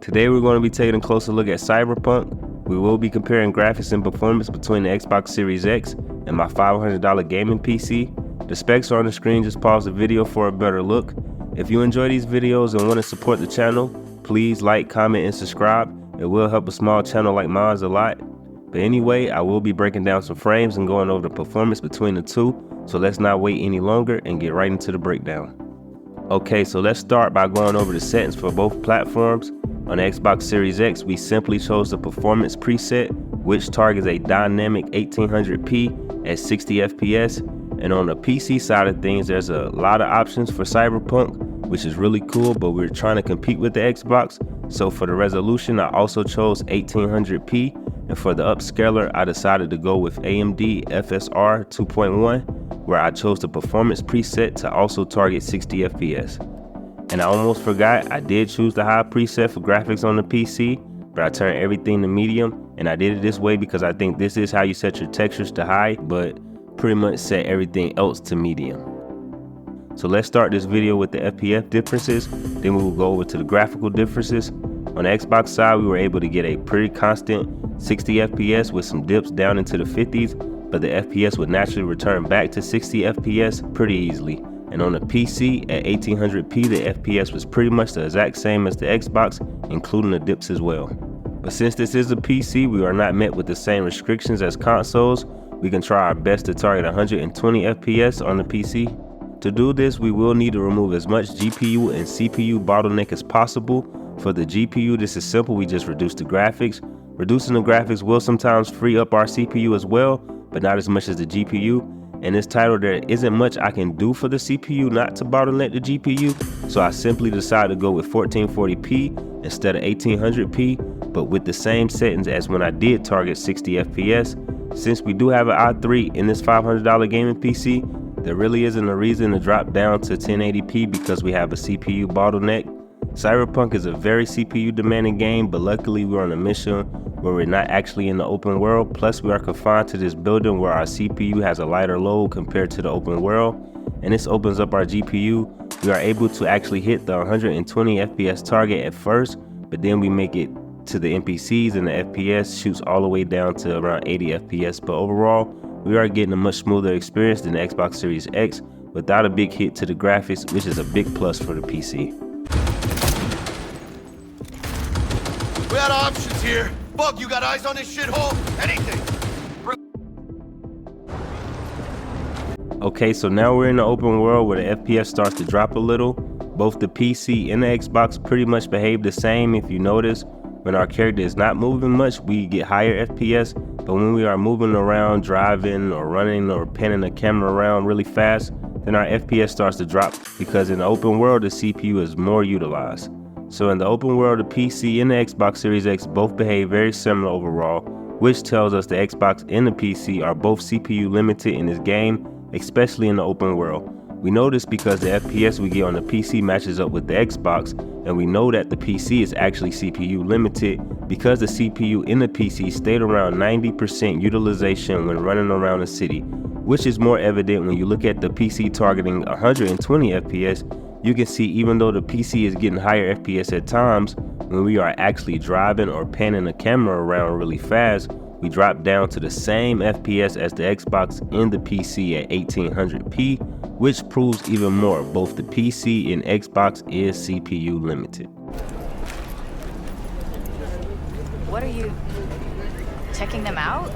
Today we're going to be taking a closer look at Cyberpunk. We will be comparing graphics and performance between the Xbox Series X and my $500 gaming PC. The specs are on the screen, just pause the video for a better look. If you enjoy these videos and want to support the channel, please like, comment, and subscribe. It will help a small channel like mine a lot. But anyway, I will be breaking down some frames and going over the performance between the two, so let's not wait any longer and get right into the breakdown. Okay, so let's start by going over the settings for both platforms. On the Xbox Series X, we simply chose the performance preset, which targets a dynamic 1800p at 60 FPS. And on the PC side of things, there's a lot of options for Cyberpunk, which is really cool, but we're trying to compete with the Xbox. So for the resolution, I also chose 1800p. And for the upscaler, I decided to go with AMD FSR 2.1, where I chose the performance preset to also target 60 FPS. And I almost forgot, I did choose the high preset for graphics on the PC, but I turned everything to medium, and I did it this way because I think this is how you set your textures to high, but pretty much set everything else to medium. So let's start this video with the FPS differences, then we will go over to the graphical differences. On the Xbox side, we were able to get a pretty constant 60 FPS with some dips down into the 50s, but the FPS would naturally return back to 60 FPS pretty easily. And on the PC at 1800p, the FPS was pretty much the exact same as the Xbox, including the dips as well. But since this is a PC, we are not met with the same restrictions as consoles. We can try our best to target 120 FPS on the PC. To do this, we will need to remove as much GPU and CPU bottleneck as possible. For the GPU, this is simple, we just reduce the graphics. Reducing the graphics will sometimes free up our CPU as well, but not as much as the GPU. In this title, there isn't much I can do for the CPU not to bottleneck the GPU, so I simply decided to go with 1440p instead of 1800p, but with the same settings as when I did target 60 FPS. Since we do have an i3 in this $500 gaming PC, there really isn't a reason to drop down to 1080p because we have a CPU bottleneck. Cyberpunk is a very CPU demanding game, but luckily we're on a mission where we're not actually in the open world. Plus we are confined to this building where our CPU has a lighter load compared to the open world, and this opens up our GPU. We are able to actually hit the 120 FPS target at first, but then we make it to the NPCs and the FPS shoots all the way down to around 80 FPS. But overall, we are getting a much smoother experience than the Xbox Series X without a big hit to the graphics, which is a big plus for the PC. We got options here. Bug, you got eyes on this shithole? Anything. Okay, so now we're in the open world where the FPS starts to drop a little. Both the PC and the Xbox pretty much behave the same. If you notice, when our character is not moving much, we get higher FPS. But when we are moving around, driving or running or panning the camera around really fast, then our FPS starts to drop because in the open world, the CPU is more utilized. So in the open world, the PC and the Xbox Series X both behave very similar overall, which tells us the Xbox and the PC are both CPU limited in this game, especially in the open world. We know this because the FPS we get on the PC matches up with the Xbox, and we know that the PC is actually CPU limited because the CPU in the PC stayed around 90% utilization when running around the city, which is more evident when you look at the PC targeting 120 FPS. You can see even though the PC is getting higher FPS at times, when we are actually driving or panning the camera around really fast, we drop down to the same FPS as the Xbox and the PC at 1800p, which proves even more both the PC and Xbox is CPU limited. What are you checking them out?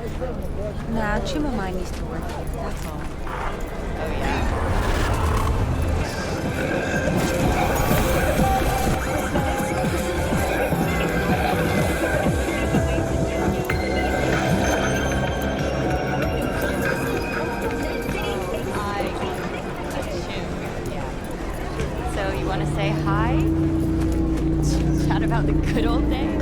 Nah, Chimamai needs to work here, that's all. Oh yeah. So you want to say hi? Chat about the good old days?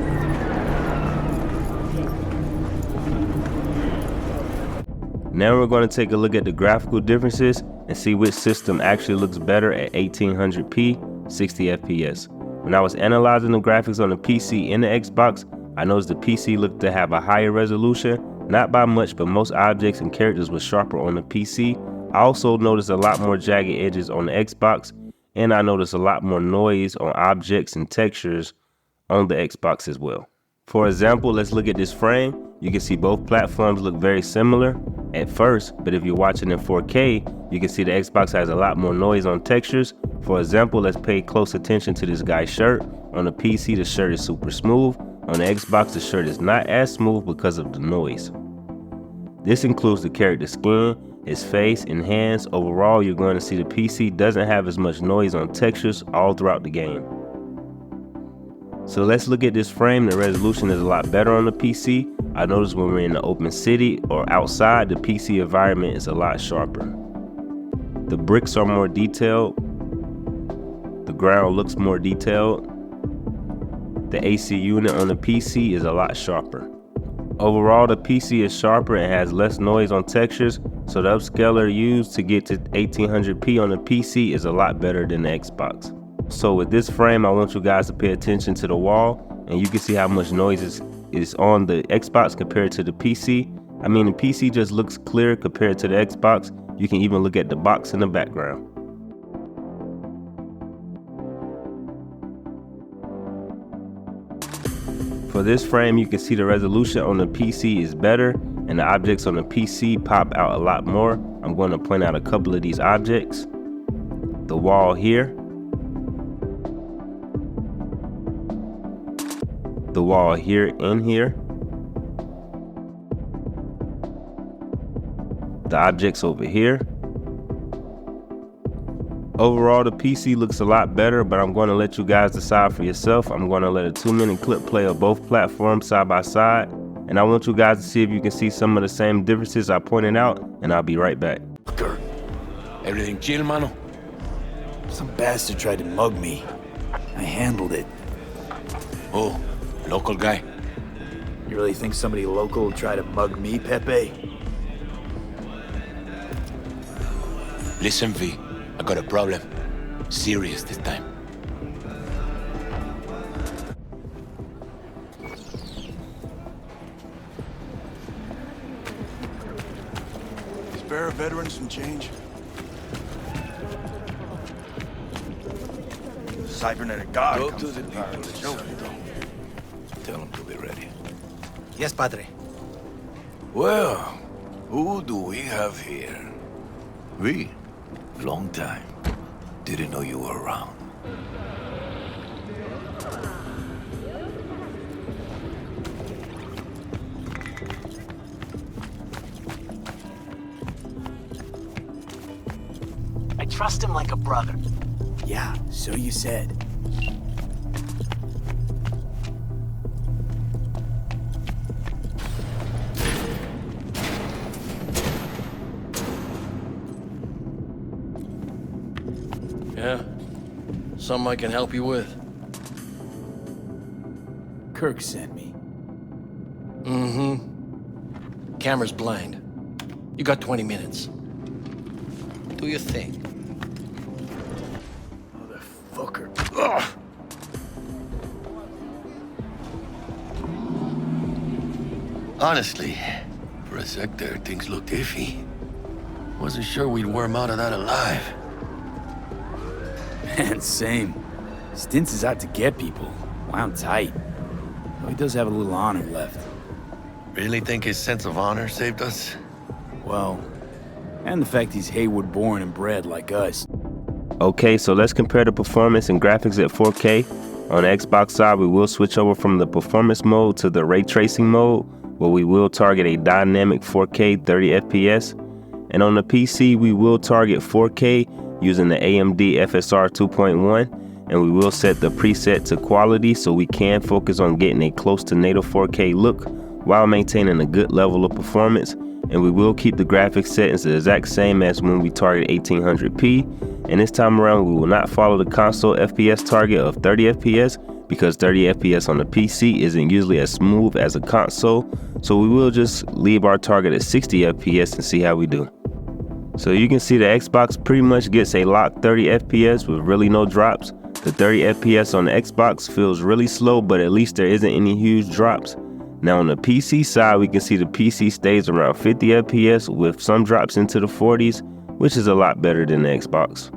Now we're going to take a look at the graphical differences and see which system actually looks better at 1800p, 60 FPS. When I was analyzing the graphics on the PC and the Xbox, I noticed the PC looked to have a higher resolution, not by much, but most objects and characters were sharper on the PC. I also noticed a lot more jagged edges on the Xbox, and I noticed a lot more noise on objects and textures on the Xbox as well. For example, let's look at this frame. You can see both platforms look very similar at first, but if you're watching in 4K, you can see the Xbox has a lot more noise on textures. For example, let's pay close attention to this guy's shirt. On the PC, the shirt is super smooth. On the Xbox, the shirt is not as smooth because of the noise. This includes the character's skin, his face, and hands. Overall, you're going to see the PC doesn't have as much noise on textures all throughout the game. So let's look at this frame. The resolution is a lot better on the PC. I noticed when we're in the open city or outside, the PC environment is a lot sharper. The bricks are more detailed. The ground looks more detailed. The AC unit on the PC is a lot sharper. Overall, the PC is sharper and has less noise on textures, so the upscaler used to get to 1800p on the PC is a lot better than the Xbox. So with this frame, I want you guys to pay attention to the wall, and you can see how much noise is on the Xbox compared to the PC. I mean, the PC just looks clear compared to the Xbox. You can even look at the box in the background. For this frame, you can see the resolution on the PC is better and the objects on the PC pop out a lot more. I'm going to point out a couple of these objects. The wall here. The wall here and here. The objects over here. Overall, the PC looks a lot better, but I'm going to let you guys decide for yourself. I'm going to let a 2-minute clip play of both platforms side by side, and I want you guys to see if you can see some of the same differences I pointed out, and I'll be right back. Everything chill, mano? Some bastard tried to mug me. I handled it. Oh, local guy. You really think somebody local will try to mug me, Pepe? Listen, V. I got a problem. Serious this time. Spare a veteran some change? Cybernetic God Go comes to the power people to in show me. Santo. Tell them to be ready. Yes, Padre. Well, who do we have here? V. Long time. Didn't know you were around. I trust him like a brother. Yeah, so you said. Yeah? Something I can help you with? Kirk sent me. Mm-hmm. Camera's blind. You got 20 minutes. Do your thing. Motherfucker. Ugh. Honestly, for a sec there, things looked iffy. Wasn't sure we'd worm out of that alive. Man, same. Stints is out to get people. Wound tight. Though he does have a little honor left. Really think his sense of honor saved us? Well, and the fact he's Haywood born and bred like us. Okay, so let's compare the performance and graphics at 4K. On the Xbox side, we will switch over from the performance mode to the ray tracing mode, where we will target a dynamic 4K 30 FPS. And on the PC, we will target 4K using the AMD FSR 2.1, and we will set the preset to quality so we can focus on getting a close to native 4K look while maintaining a good level of performance. And we will keep the graphics settings the exact same as when we target 1800p. And this time around, we will not follow the console FPS target of 30 FPS because 30 FPS on the PC isn't usually as smooth as a console. So we will just leave our target at 60 FPS and see how we do. So you can see the Xbox pretty much gets a locked 30 FPS with really no drops. The 30 FPS on the Xbox feels really slow, but at least there isn't any huge drops. Now on the PC side, we can see the PC stays around 50 FPS with some drops into the 40s, which is a lot better than the Xbox.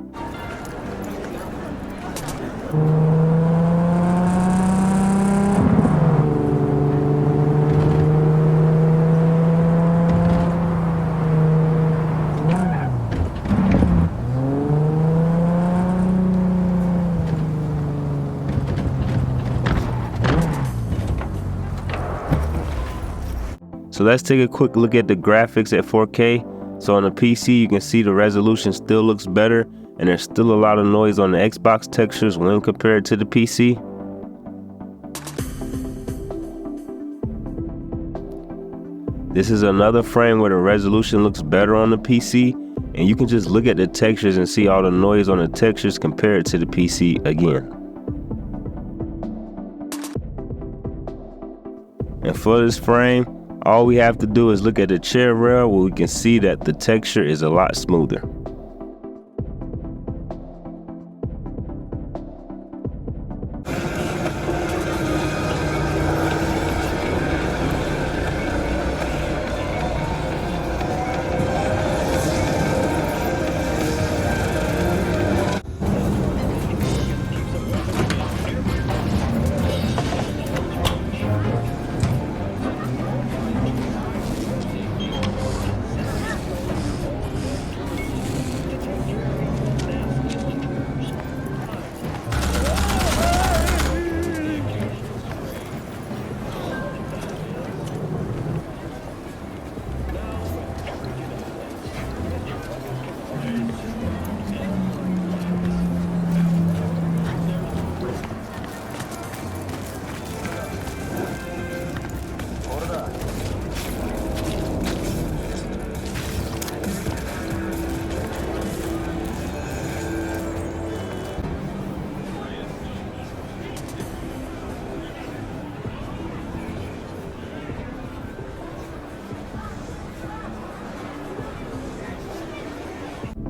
So let's take a quick look at the graphics at 4K. So on the PC, you can see the resolution still looks better, and there's still a lot of noise on the Xbox textures when compared to the PC. This is another frame where the resolution looks better on the PC, and you can just look at the textures and see all the noise on the textures compared to the PC again. And for this frame, all we have to do is look at the chair rail where we can see that the texture is a lot smoother.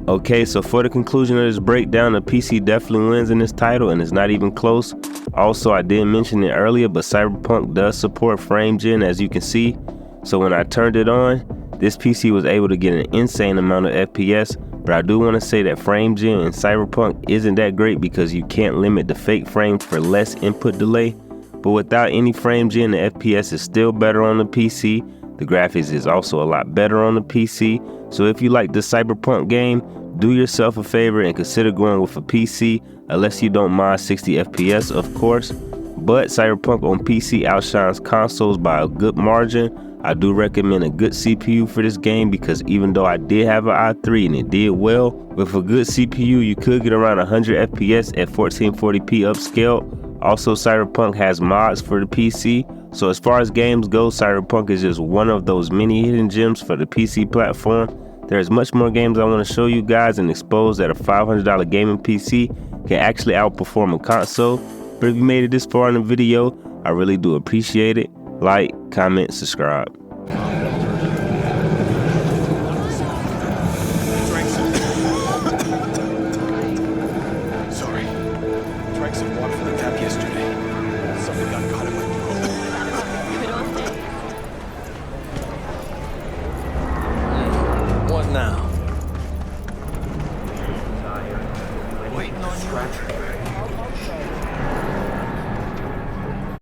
Okay, so for the conclusion of this breakdown, the PC definitely wins in this title, and it's not even close. Also, I didn't mention it earlier, but Cyberpunk does support frame gen, as you can see. So when I turned it on, this PC was able to get an insane amount of FPS, but I do want to say that frame gen in Cyberpunk isn't that great because you can't limit the fake frames for less input delay. But without any frame gen, the FPS is still better on the PC. The graphics is also a lot better on the PC. So if you like the Cyberpunk game, do yourself a favor and consider going with a PC, unless you don't mind 60 FPS, of course. But Cyberpunk on PC outshines consoles by a good margin. I do recommend a good CPU for this game because even though I did have an i3 and it did well, with a good CPU you could get around 100 FPS at 1440p upscaled. Also, Cyberpunk has mods for the PC. So as far as games go, Cyberpunk is just one of those many hidden gems for the PC platform. There's much more games I want to show you guys and expose that a $500 gaming PC can actually outperform a console. But if you made it this far in the video, I really do appreciate it. Like, comment, subscribe.